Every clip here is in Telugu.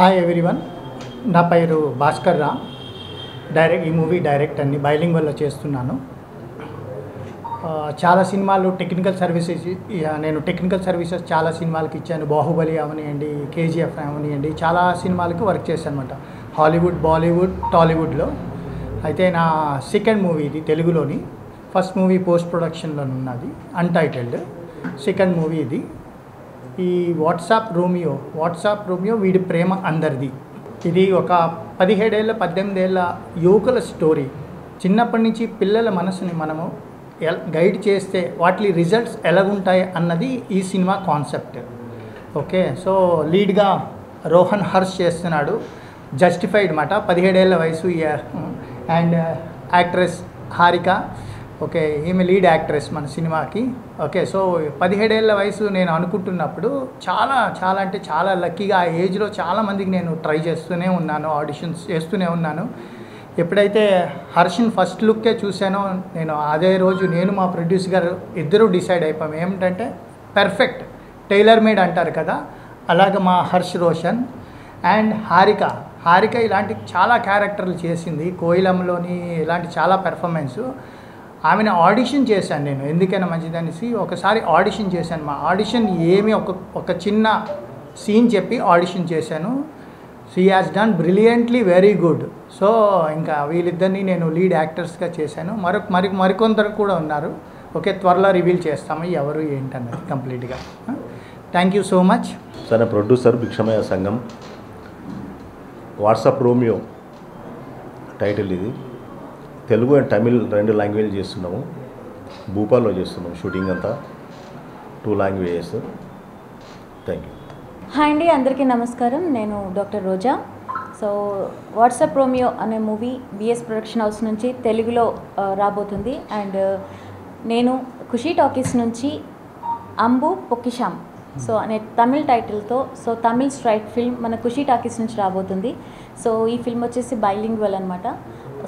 హాయ్ ఎవ్రీవన్, నా పేరు భాస్కర్ రామ్. ఈ మూవీ డైరెక్టర్ని బైలింగ్వల్లో చేస్తున్నాను. చాలా సినిమాలు నేను టెక్నికల్ సర్వీసెస్ చాలా సినిమాలకి ఇచ్చాను. బాహుబలి అవనియండి, కేజీఎఫ్ అవనియండి, చాలా సినిమాలకి వర్క్ చేశాను అనమాట. హాలీవుడ్, బాలీవుడ్, టాలీవుడ్లో. అయితే నా సెకండ్ మూవీ ఇది తెలుగులోని. ఫస్ట్ మూవీ పోస్ట్ ప్రొడక్షన్లో ఉన్నది, అన్టైటిల్డ్. సెకండ్ మూవీ ఇది. ఈ వాట్సాప్ రోమియో వీడి ప్రేమ అందరిది. ఇది ఒక 17 ఏళ్ళ 18 ఏళ్ళ యువకుల స్టోరీ. చిన్నప్పటి నుంచి పిల్లల మనసుని మనము గైడ్ చేస్తే వాటి రిజల్ట్స్ ఎలాగుంటాయి అన్నది ఈ సినిమా కాన్సెప్ట్. ఓకే, సో లీడ్గా రోహన్ హర్ష్ చేస్తున్నాడు. జస్టిఫైడ్ మాట, 17 ఏళ్ళ వయసు. And actress Harika. ఓకే, ఈమె లీడ్ యాక్ట్రెస్ మన సినిమాకి. ఓకే, సో 17 ఏళ్ళ వయసు నేను అనుకుంటున్నప్పుడు చాలా లక్కీగా ఆ ఏజ్లో చాలామందికి నేను ట్రై చేస్తూనే ఉన్నాను, ఆడిషన్స్ చేస్తూనే ఉన్నాను. ఎప్పుడైతే హర్షిన్ ఫస్ట్ లుక్కే చూశానో నేను అదే రోజు మా ప్రొడ్యూసర్ గారు ఇద్దరూ డిసైడ్ అయిపోయాం ఏమిటంటే పర్ఫెక్ట్ టైలర్ మేడ్ అంటారు కదా, అలాగ మా హర్ష్ రోషన్ అండ్ హారిక ఇలాంటి చాలా క్యారెక్టర్లు చేసింది. కోయిలంలోని ఇలాంటి చాలా పెర్ఫార్మెన్సు. ఆమెను ఆడిషన్ చేశాను నేను, ఎందుకైనా మంచిదనేసి ఒకసారి ఆడిషన్ చేశాను. మా ఆడిషన్ ఒక చిన్న సీన్ చెప్పి ఆడిషన్ చేశాను. She has done brilliantly, very good. So ఇంకా వీళ్ళిద్దరిని నేను లీడ్ యాక్టర్స్గా చేశాను. మరికొందరు కూడా ఉన్నారు. ఓకే, త్వరలో రివీల్ చేస్తాము ఎవరు ఏంటన్నది కంప్లీట్గా. Thank you so much. సరే, ప్రొడ్యూసర్ భిక్షమయ్య సంఘం. వాట్సాప్ రోమియో టైటిల్ ఇది. తెలుగు అండ్ తమిళ్ 2 లాంగ్వేజ్ చేస్తున్నాము. భూపాల్లో చేస్తున్నాము షూటింగ్ అంతా, 2 లాంగ్వేజెస్. Thank you. హాయ్ అండి, అందరికీ నమస్కారం. నేను డాక్టర్ రోజా. సో వాట్సాప్ రోమియో అనే మూవీ బిఎస్ ప్రొడక్షన్ హౌస్ నుంచి తెలుగులో రాబోతుంది. అండ్ నేను ఖుషీ టాకీస్ నుంచి అంబు పొక్కిషామ్ అనే తమిళ్ టైటిల్తో తమిళ్ స్ట్రైట్ ఫిల్మ్ మన ఖుషీ టాకీస్ నుంచి రాబోతుంది. సో ఈ ఫిల్మ్ వచ్చేసి బైలింగ్వల్ అనమాట.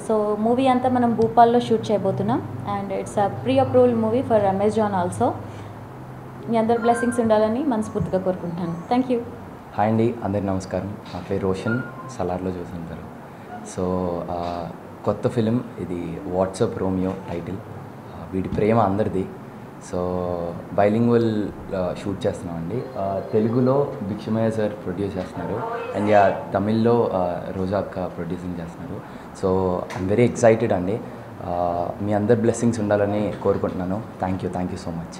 సో మూవీ అంతా మనం భూపాల్లో షూట్ చేయబోతున్నాం. And it's a pre approval movie for Amazon also. మీ అందరి బ్లెస్సింగ్స్ ఉండాలని మనస్ఫూర్తిగా కోరుకుంటున్నాను. Thank you. హాయ్ అండి, అందరికి నమస్కారం. నా పేరు రోషన్, సలార్లో చూస్తుంటారు. సో కొత్త ఫిలిం ఇది, వాట్సాప్ రోమియో టైటిల్. వీడి ప్రేమ అందరిది. సో బైలింగ్వల్ షూట్ చేస్తున్నామండి. తెలుగులో భిక్షమయ్య సార్ ప్రొడ్యూస్ చేస్తున్నారు, అండ్ తమిళ్లో రోజా అక్క ప్రొడ్యూసింగ్ చేస్తున్నారు. సో ఐఎమ్ వెరీ ఎక్సైటెడ్ అండి. మీ అందరి బ్లెస్సింగ్స్ ఉండాలని కోరుకుంటున్నాను. Thank you so much.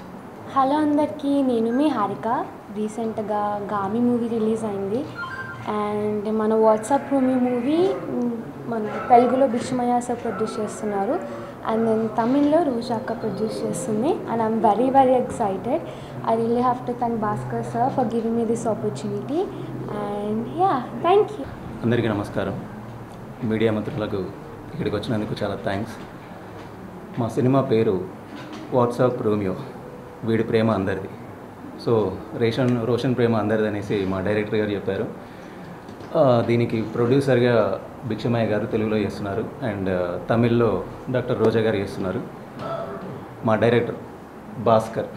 Hello అందరికీ, నేను మీ హారిక. రీసెంట్గా గామి మూవీ రిలీజ్ అయింది. అండ్ మన వాట్సాప్ రోమియో మూవీ మన తెలుగులో భిక్షమయ్య సార్ ప్రొడ్యూస్ చేస్తున్నారు, అండ్ దెన్ తమిళ్లో రోజా అక్క ప్రొడ్యూస్ చేస్తుంది. And I'm very excited. I really have to thank Bhaskar sir for giving me this opportunity. And thank you. అందరికీ నమస్కారం. మీడియా మిత్రులకు ఇక్కడికి వచ్చినందుకు చాలా థ్యాంక్స్. మా సినిమా పేరు వాట్సాప్ రోమియో, వీడి ప్రేమ అందరిది. సో రోషన్ ప్రేమ అందరిది అనేసి మా డైరెక్టర్ గారు చెప్పారు. దీనికి ప్రొడ్యూసర్గా భిక్షమయ్య గారు తెలుగులో చేస్తున్నారు, అండ్ తమిళ్లో డాక్టర్ రోజా గారు చేస్తున్నారు. మా డైరెక్టర్ భాస్కర్.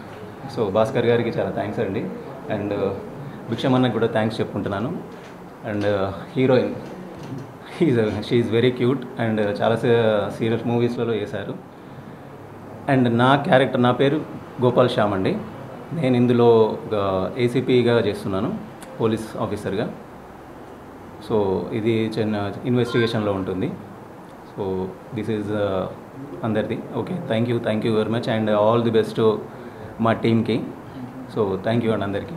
సో భాస్కర్ గారికి చాలా థ్యాంక్స్ అండి. అండ్ భిక్షమన్నకు కూడా థ్యాంక్స్ చెప్పుకుంటున్నాను. And heroine she very cute and చాలా సీరియస్ మూవీస్లలో చేశారు. అండ్ నా పేరు గోపాల్ శ్యామ్ అండి. నేను ఇందులో ఏసీపీగా చేస్తున్నాను, పోలీస్ ఆఫీసర్గా. సో ఇది చిన్న ఇన్వెస్టిగేషన్లో ఉంటుంది. సో దిస్ ఈజ్ అందరిది. Okay, thank you very much and all the best మా టీమ్కి. సో థ్యాంక్ యూ అండి అందరికీ.